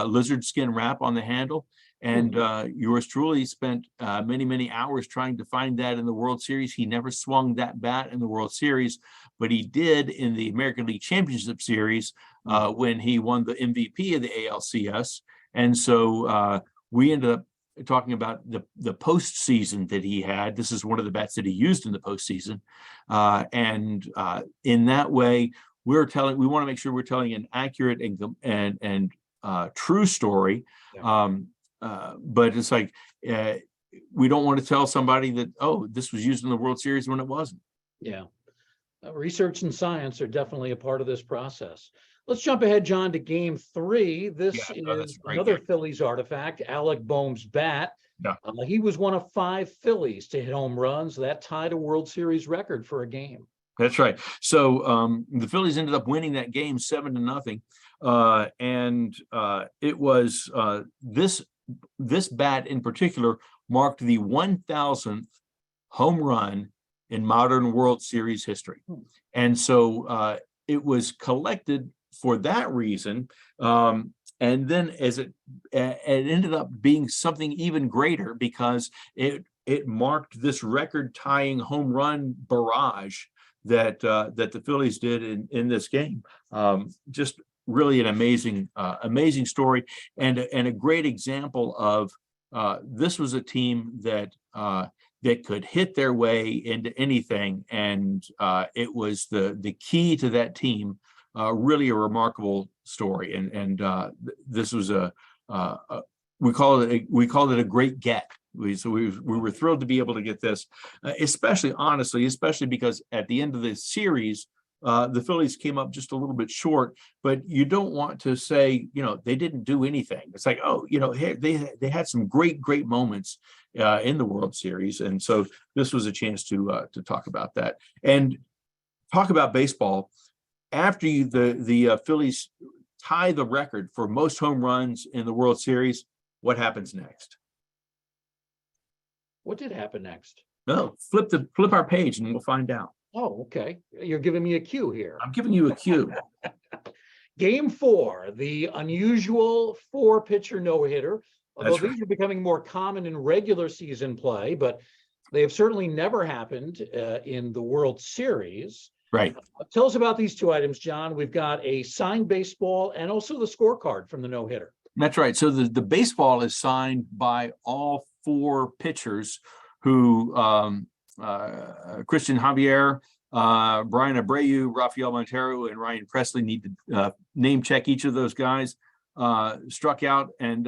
B: lizard skin wrap on the handle. And yours truly spent many, many hours trying to find that in the World Series. He never swung that bat in the World Series, but he did in the American League Championship Series when he won the MVP of the ALCS. And so we ended up talking about the postseason that he had. This is one of the bats that he used in the postseason. And in that way, we want to make sure we're telling an accurate and true story. Yeah. But it's like, we don't want to tell somebody that, oh, this was used in the World Series when it wasn't.
A: Yeah. Research and science are definitely a part of this process. Let's jump ahead, John, to game 3. This is another game. Phillies artifact, Alec Boehm's bat.
B: Yeah.
A: He was one of 5 Phillies to hit home runs. That tied a World Series record for a game.
B: That's right. So the Phillies ended up winning that game 7-0. It was this bat in particular marked the 1000th home run in modern World Series history. And so it was collected for that reason. And then it ended up being something even greater because it marked this record-tying home run barrage that the Phillies did in this game. Just really an amazing story, and a great example of this was a team that could hit their way into anything, and it was the key to that team. Really a remarkable story, and this was we called it a great get. We were thrilled to be able to get this, especially because at the end of the series, the Phillies came up just a little bit short. But you don't want to say, they didn't do anything. It's like, hey, they had some great moments in the World Series, and so this was a chance to talk about that and talk about baseball. After the Phillies tie the record for most home runs in the World Series, what happens next?
A: What did happen next?
B: No, flip our page and we'll find out.
A: Oh, okay. You're giving me a cue here.
B: I'm giving you a cue.
A: Game 4, the unusual 4-pitcher no-hitter. Although
B: That's right.
A: These are becoming more common in regular season play, but they have certainly never happened in the World Series.
B: Right.
A: Tell us about these two items, John. We've got a signed baseball and also the scorecard from the no-hitter.
B: That's right. So the baseball is signed by all 4 pitchers who Christian Javier, Brian Abreu, Rafael Montero, and Ryan Presley need to name check each of those guys, struck out. And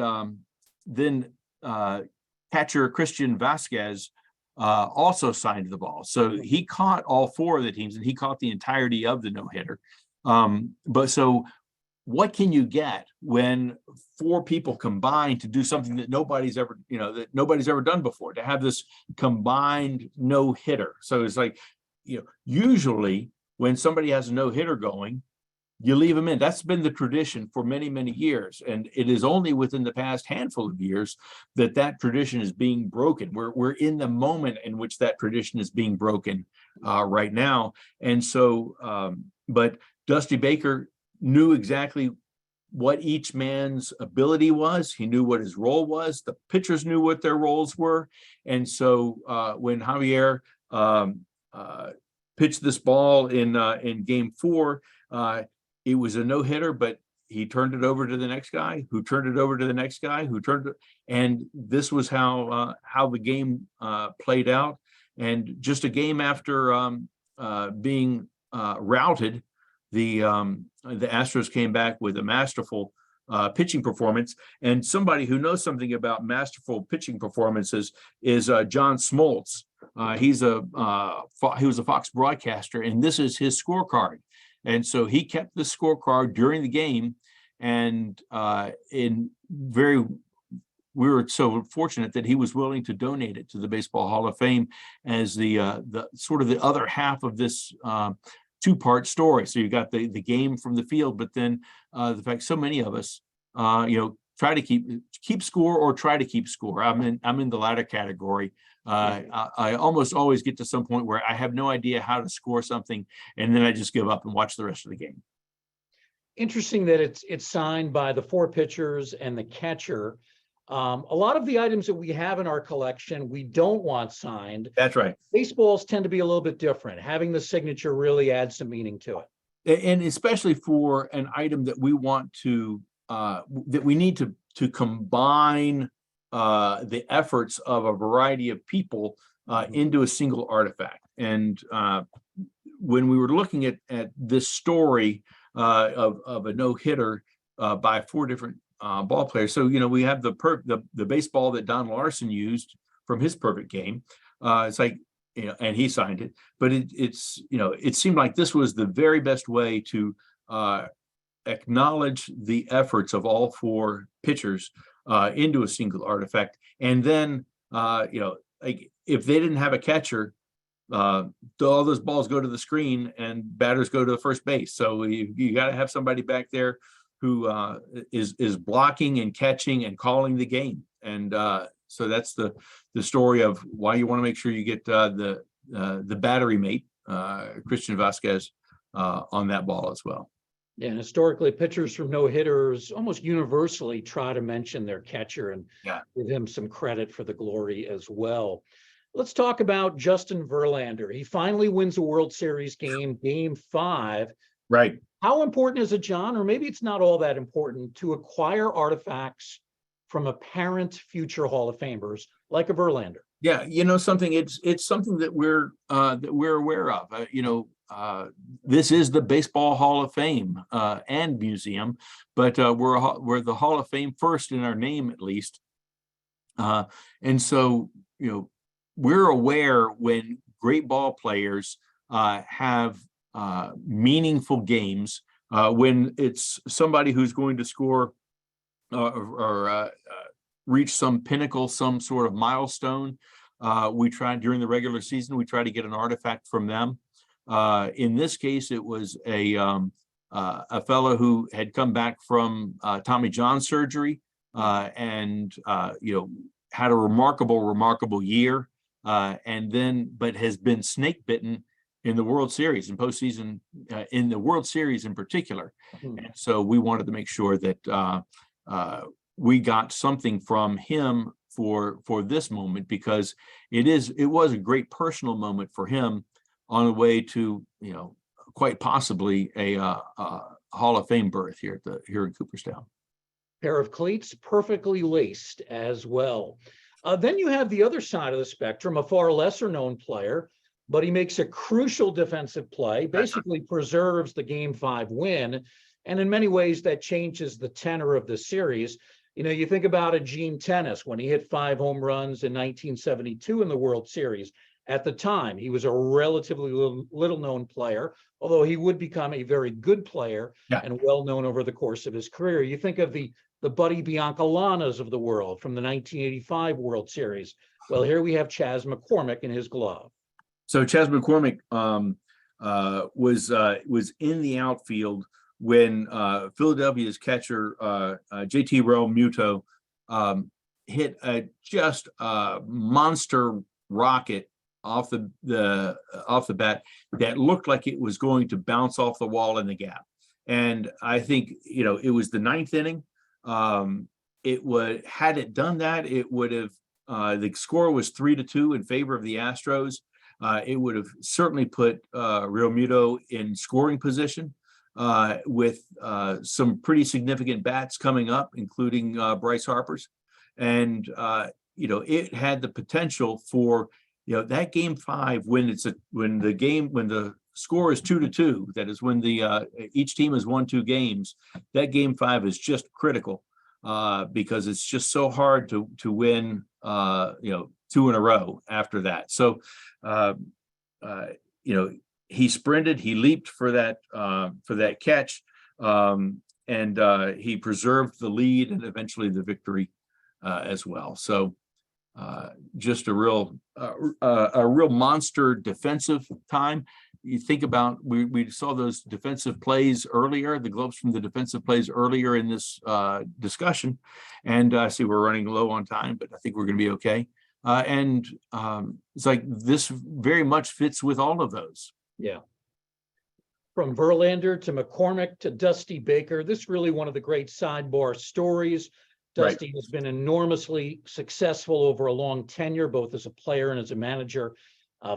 B: then catcher Christian Vasquez also signed the ball. So he caught all 4 of the teams, and he caught the entirety of the no-hitter. But so what can you get when 4 people combine to do something that nobody's ever done before, to have this combined no-hitter? So it's like, usually when somebody has a no-hitter going, you leave them in. That's been the tradition for many years, and it is only within the past handful of years that tradition is being broken. We're in the moment in which that tradition is being broken right now. And so but Dusty Baker knew exactly what each man's ability was. He knew what his role was. The pitchers knew what their roles were. And so when Javier pitched this ball in game 4, it was a no-hitter, but he turned it over to the next guy, who turned it over to the next guy, and this was how the game played out. And just a game after being routed, the Astros came back with a masterful pitching performance. And somebody who knows something about masterful pitching performances is John Smoltz. He was a Fox broadcaster, and this is his scorecard. And so he kept the scorecard during the game, and we were so fortunate that he was willing to donate it to the Baseball Hall of Fame as the sort of the other half of this 2-part story. So you got the game from the field, but then the fact so many of us try to keep score or try to keep score. I'm in the latter category. I almost always get to some point where I have no idea how to score something, and then I just give up and watch the rest of the game.
A: Interesting that it's signed by the 4 pitchers and the catcher. A lot of the items that we have in our collection, we don't want signed.
B: That's right.
A: Baseballs tend to be a little bit different. Having the signature really adds some meaning to it.
B: And especially for an item that we want to, that we need to combine the efforts of a variety of people into a single artifact. And when we were looking at this story of a no-hitter by 4 different ball players. So, we have the baseball that Don Larson used from his perfect game. It's like, and he signed it, but it seemed like this was the very best way to acknowledge the efforts of all 4 pitchers into a single artifact. And then, like if they didn't have a catcher, all those balls go to the screen and batters go to the first base. So you got to have somebody back there who is blocking and catching and calling the game. And so that's the story of why you want to make sure you get the battery mate, Christian Vasquez, on that ball as well.
A: Yeah, and historically, pitchers from no-hitters almost universally try to mention their catcher and give him some credit for the glory as well. Let's talk about Justin Verlander. He finally wins a World Series game, Game 5.
B: Right.
A: How important is it, John, or maybe it's not all that important, to acquire artifacts from apparent future Hall of Famers like a Verlander?
B: Yeah, something. It's something that we're aware of. This is the Baseball Hall of Fame and museum, but we're the Hall of Fame first in our name, at least. And so we're aware when great ball players have meaningful games, when it's somebody who's going to score or reach some pinnacle, some sort of milestone. We try during the regular season, we try to get an artifact from them. In this case, it was a fellow who had come back from Tommy John surgery and had a remarkable year, and then but has been snake bitten in the World Series and postseason, in the World Series in particular. And so we wanted to make sure that we got something from him for this moment, because it was a great personal moment for him on the way to quite possibly a Hall of Fame berth here in Cooperstown.
A: Pair of cleats perfectly laced as well. Then you have the other side of the spectrum, a far lesser known player, but he makes a crucial defensive play, basically preserves the Game 5 win. And in many ways, that changes the tenor of the series. You think about a Gene Tennis when he hit 5 home runs in 1972 in the World Series. At the time, he was a relatively little known player, although he would become a very good player and well known over the course of his career. You think of the Buddy Biancalanas of the world from the 1985 World Series. Well, here we have Chas McCormick in his glove.
B: So Chas McCormick was in the outfield when Philadelphia's catcher JT Realmuto hit just a monster rocket off the bat that looked like it was going to bounce off the wall in the gap. And I think it was the 9th inning. Had it done that, it would have the score was 3-2 in favor of the Astros. It would have certainly put Realmuto in scoring position with some pretty significant bats coming up, including Bryce Harper's. And it had the potential for that Game 5 when the score is 2-2, that is when each team has won 2 games. That Game 5 is just critical because it's just so hard to win 2 in a row after that. So he sprinted, he leaped for that catch, and he preserved the lead and eventually the victory as well. So just a real monster defensive time. You think about, we saw those defensive plays earlier, the gloves from the defensive plays earlier in this discussion, and I see we're running low on time, but I think we're going to be okay. And it's like this very much fits with all of those.
A: Yeah. From Verlander to McCormick to Dusty Baker, this is really one of the great sidebar stories. Dusty has been enormously successful over a long tenure, both as a player and as a manager.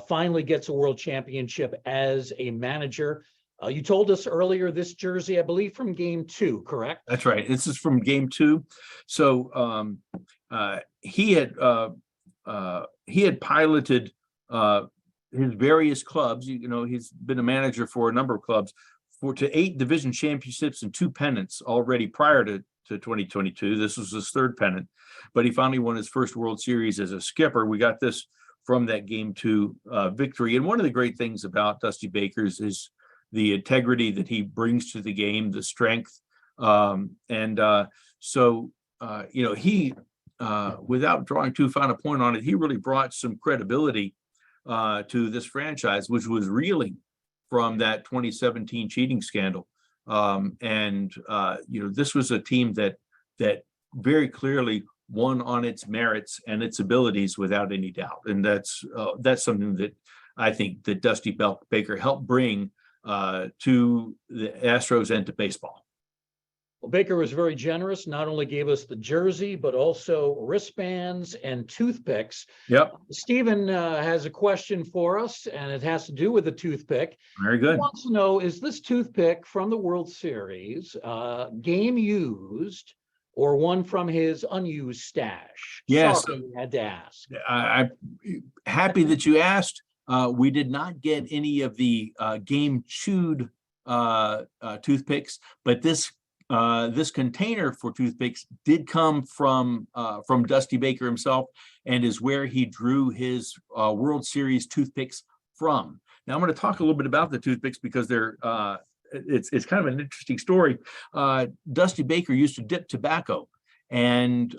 A: Finally gets a world championship as a manager. You told us earlier this jersey, I believe, from Game 2, correct?
B: That's right. This is from Game 2. So he had piloted his various clubs. He's been a manager for a number of clubs to 8 division championships and 2 pennants already prior to 2022. This was his 3rd pennant, but he finally won his first World Series as a skipper. We got this from that Game 2 victory. And one of the great things about Dusty Baker's is the integrity that he brings to the game, the strength. He, without drawing too fine a point on it, he really brought some credibility to this franchise, which was reeling from that 2017 cheating scandal. This was a team that very clearly won on its merits and its abilities without any doubt. And that's something that I think that Dusty Baker helped bring to the Astros and to baseball.
A: Well, Baker was very generous, not only gave us the jersey, but also wristbands and toothpicks.
B: Yep.
A: Stephen has a question for us, and it has to do with the toothpick.
B: Very
A: He
B: good.
A: wants to know, is this toothpick from the World Series game used or one from his unused stash?
B: Yes.
A: Sorry, I had to ask.
B: I'm happy that you asked. We did not get any of the game chewed toothpicks, but this container for toothpicks did come from Dusty Baker himself, and is where he drew his World Series toothpicks from. Now I'm going to talk a little bit about the toothpicks because it's kind of an interesting story. Dusty Baker used to dip tobacco, and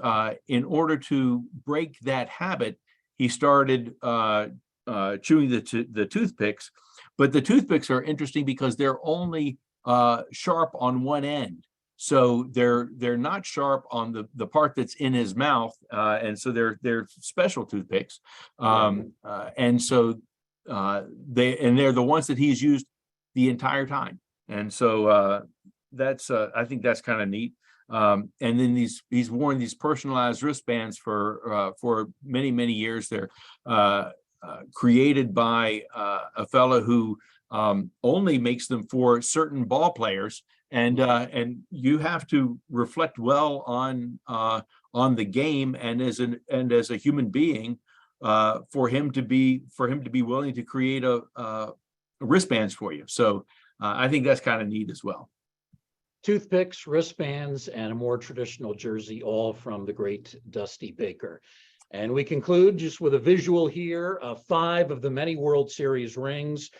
B: in order to break that habit, he started chewing the toothpicks. But the toothpicks are interesting because they're only sharp on one end. So they're not sharp on the part that's in his mouth, and so they're special toothpicks, and so they're the ones that he's used the entire time, and so that's I think that's kind of neat. And then he's worn these personalized wristbands for many years. They're created by a fellow who only makes them for certain ball players. And you have to reflect well on the game and as a human being for him to be willing to create a wristbands for you. So I think that's kind of neat as well.
A: Toothpicks, wristbands, and a more traditional jersey, all from the great Dusty Baker. And we conclude just with a visual here of 5 of the many World Series rings.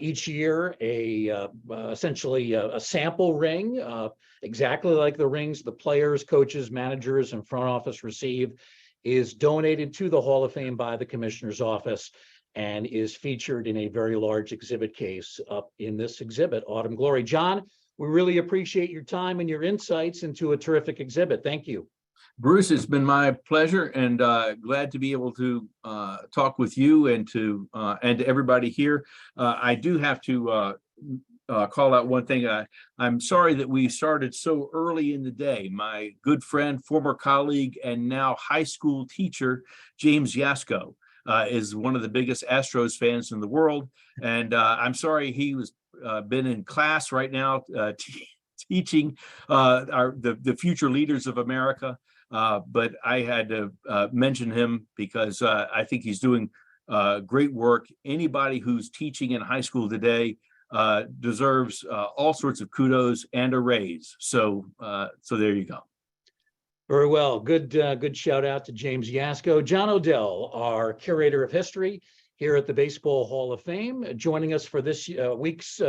A: Each year, essentially a sample ring, exactly like the rings the players, coaches, managers, and front office receive, is donated to the Hall of Fame by the Commissioner's Office and is featured in a very large exhibit case up in this exhibit, Autumn Glory. John, we really appreciate your time and your insights into a terrific exhibit. Thank you.
B: Bruce, it's been my pleasure, and glad to be able to talk with you and to everybody here. I do have to call out one thing. I'm sorry that we started so early in the day. My good friend, former colleague, and now high school teacher, James Yasko, is one of the biggest Astros fans in the world, and I'm sorry he was been in class right now teaching the future leaders of America. But I had to mention him because I think he's doing great work. Anybody who's teaching in high school today deserves all sorts of kudos and a raise. So there you go.
A: Very well. Good shout out to James Yasko. John Odell, our curator of history here at the Baseball Hall of Fame, joining us for this week's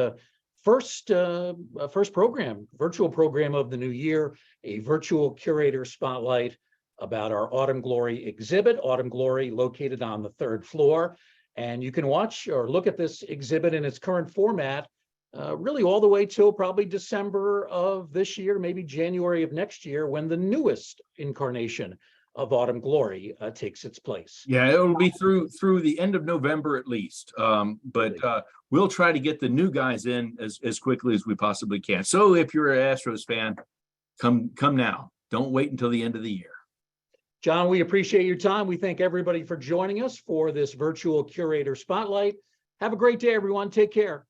A: first program, virtual program of the new year, a virtual curator spotlight about our Autumn Glory exhibit, Autumn Glory, located on the 3rd floor. And you can watch or look at this exhibit in its current format, really all the way till probably December of this year, maybe January of next year, when the newest incarnation of Autumn Glory takes its place.
B: Yeah, it'll be through the end of November at least. But we'll try to get the new guys in as quickly as we possibly can. So if you're an Astros fan, come now. Don't wait until the end of the year.
A: John, we appreciate your time. We thank everybody for joining us for this virtual curator spotlight. Have a great day, everyone. Take care.